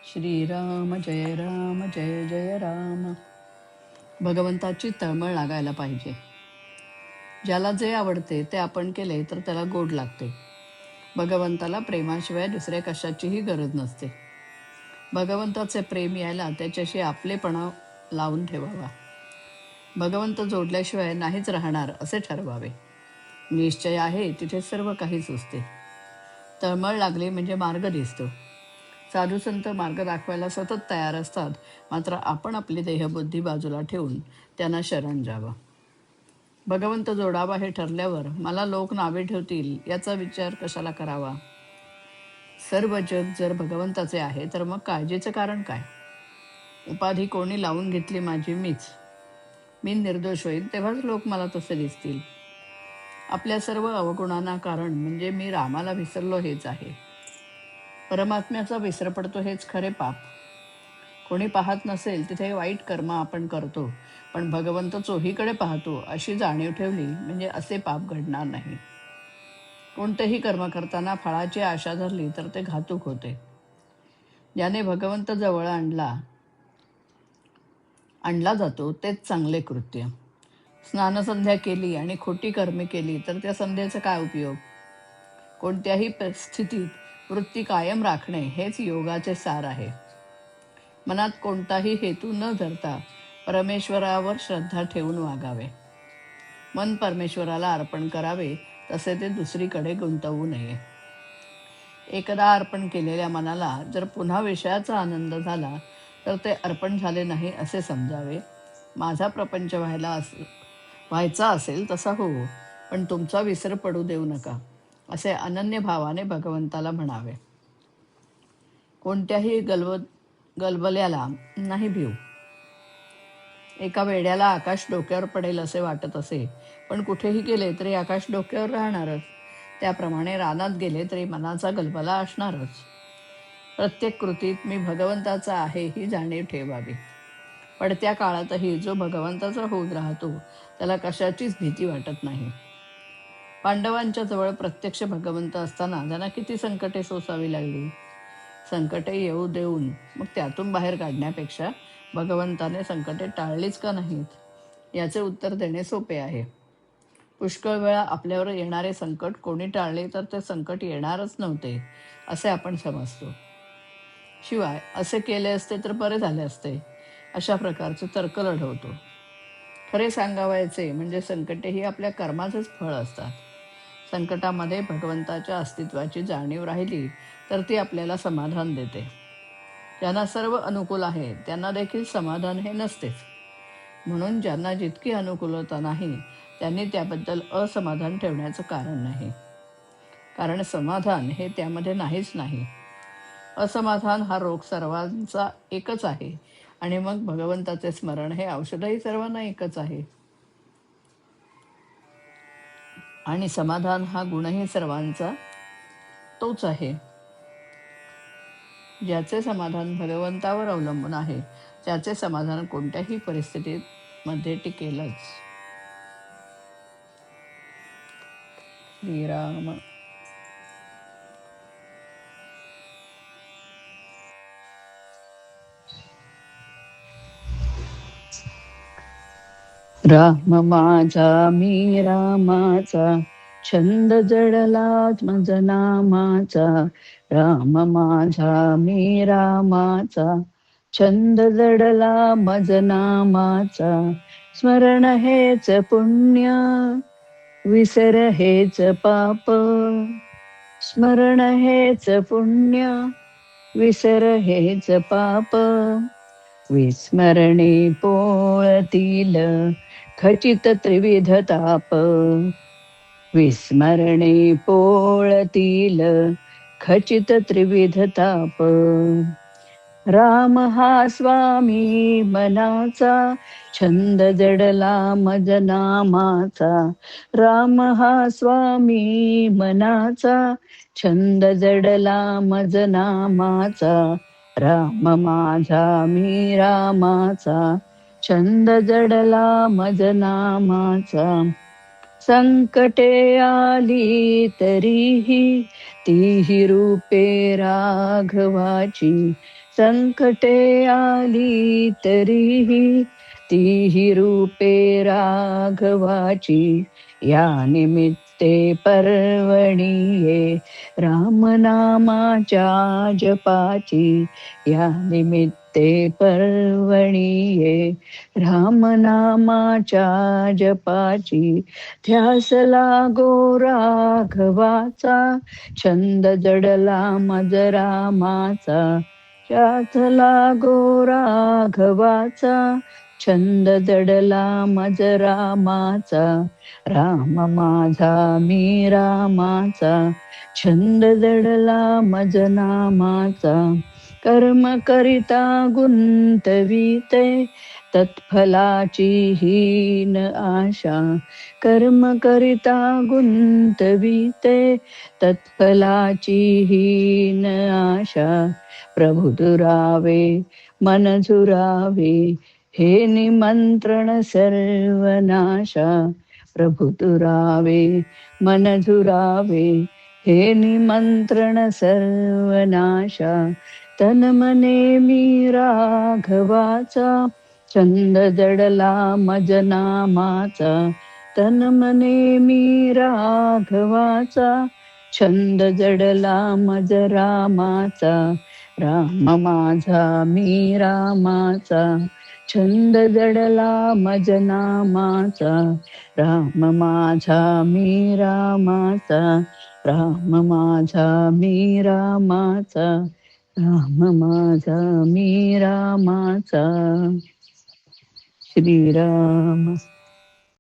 श्रीराम जय जय राम. भगवंताची तळमळ लागायला पाहिजे. ज्याला जे आवडते ते आपण केले तर त्याला गोड लागते. भगवंताला प्रेमाशिवाय दुसऱ्या कशाचीही गरज नसते. भगवंताचे प्रेम यायला त्याच्याशी आपलेपणा लावून ठेवावा. भगवंत जोडल्याशिवाय नाहीच राहणार असे ठरवावे. निश्चय आहे तिथे सर्व काही सुचते. तळमळ लागली म्हणजे मार्ग दिसतो. साधू संत मार्ग दाखवायला सतत तयार असतात, मात्र आपण आपली देहबुद्धी बाजूला ठेवून त्यांना शरण जावं. भगवंत जोडावा हे ठरल्यावर मला लोक नावे ठेवतील याचा विचार कशाला करावा. सर्व जग जर भगवंताचे आहे तर मग काळजीचं कारण काय. उपाधी कोणी लावून घेतली माझी मी निर्दोष होईल तेव्हाच लोक मला तसे दिसतील. आपल्या सर्व अवगुणांना कारण म्हणजे मी रामाला विसरलो हेच आहे. परमात्म्याचा विसर पडतो हेच खरे पाप. कोणी पाहत नसेल तिथे वाईट कर्म आपण करतो, पण भगवंत चोहीकडे पाहतो अशी जाणीव ठेवली म्हणजे असे पाप घडणार नाही. कोणतेही कर्म करताना फळाची आशा धरली तर ते घातक होते. ज्याने भगवंत जवळ आणला जातो तेच चांगले कृत्य. स्नानसंध्या केली आणि खोटी कर्मे केली तर त्या संध्येचा काय उपयोग. कोणत्याही परिस्थितीत वृत्ती कायम राखणे हेच योगाचे सार आहे. मनात कोणताही हेतू न धरता परमेश्वरावर श्रद्धा ठेवून वागावे. मन परमेश्वराला अर्पण करावे, तसे ते दुसरीकडे गुंतवू नये. एकदा अर्पण केलेल्या मनाला जर पुन्हा विषयाचा आनंद झाला तर ते अर्पण झाले नाही असे समजावे. माझा प्रपंच व्हायचा असेल तसा होवो, पण तुमचा विसर पडू देऊ नका असे अनन्य भावाने भगवंताला म्हणावे. कोणत्याही गलबल्याला नाही भिऊ. एका वेड्याला आकाश डोक्यावर पडेल असे वाटत असे, पण कुठेही गेले तरी आकाश डोक्यावर राहणारच. त्याप्रमाणे रानात गेले तरी मनाचा गलबला असणारच. प्रत्येक कृतीत मी भगवंताचा आहे ही जाणीव ठेवावी. पडत्या काळातही जो भगवंताचा होऊन राहतो त्याला कशाचीच भीती वाटत नाही. पांडवांच्या जवळ प्रत्यक्ष भगवंत असताना त्यांना किती संकटे सोसावी लागली. संकटे येऊ देऊन मग त्यातून बाहेर काढण्यापेक्षा भगवंताने संकटे टाळलीच का नाहीत याचे उत्तर देणे सोपे आहे. पुष्कळ वेळा आपल्यावर येणारे संकट कोणी टाळले तर ते संकट येणारच नव्हते असे आपण समजतो. शिवाय असे केले असते तर बरे झाले असते अशा प्रकारचे तर्क लढवतो. खरे सांगावायचे म्हणजे संकटे ही आपल्या कर्माचेच फळ असतात. संकटामध्ये भगवंताच्या अस्तित्वाची जाणीव राहिली तर ती आपल्याला समाधान देते. ज्यांना सर्व अनुकूल आहे त्यांना देखील समाधान हे नसतेच. म्हणून ज्यांना जितकी अनुकूलता नाही त्यांनी त्याबद्दल असमाधान ठेवण्याचं कारण नाही. कारण समाधान हे त्यामध्ये नाहीच नाही. असमाधान हा रोग सर्वांचा एकच आहे आणि मग भगवंताचे स्मरण हे औषधही सर्वांना एकच आहे. आणि समाधान हा गुणही सर्वांचा तोच आहे. ज्याचे समाधान भगवंतावर अवलंबून आहे त्याचे समाधान कोणत्याही परिस्थितीत मध्ये टिकेलच. श्रीराम. राम माझा मी रामाचा, छंद जडला मज नामाचा. राम माझा मी रामाचा, छंद जडला मज नामाचा. स्मरण हेच पुण्य, विसर हेच पाप. स्मरण हेच पुण्य, विसर हेच पाप. विस्मरणे पोळतील खचित त्रिविध ताप. विस्मरणे पोळतील खचित त्रिविध ताप. राम हा स्वामी मनाचा, छंद जडला मज नामाचा. राम हा स्वामी मनाचा, छंद जडला मज नामाचा. राम माझा मी रामाचा, छंद जडला मज नामाचा. संकटे आली तरीही तीही रूपे राघवाची. संकटे आली तरीही तीही रूपे राघवाची, या निमित्ते पर्वणीये रामनामाच्या जपाची, या निमित्ते पर्वणीये रामनामाच्या जपाची. ध्यास लागो राघवाचा, छंद जडला मज रामाचा, ध्यास लागो राघवाचा, छंद जडला मज रामाचा. राम माझा मी रामाचा, छंद जडला मज नामाचा. कर्म करिता गुंतविते, तत्फलाची हीन आशा. कर्म करिता गुंतविते, तत्फलाची हीन आशा. प्रभु दुरावे मन झुरावे, हे निमंत्रण सर्वनाशा. प्रभु दुरावे मन झुरावे, हे निमंत्रण सर्वनाशा. तन मने मी राघवाचा, छंद जडला मज नामाचा. तन मने मी राघवाचा, छंद जडला मज रामाचा. राम माझा मी रामाचा, छंद जडला मज नामाचा. राम माझा मी रामाचा, राम माझा मी रामाचा. राम माझा मी रामाचा. श्रीराम.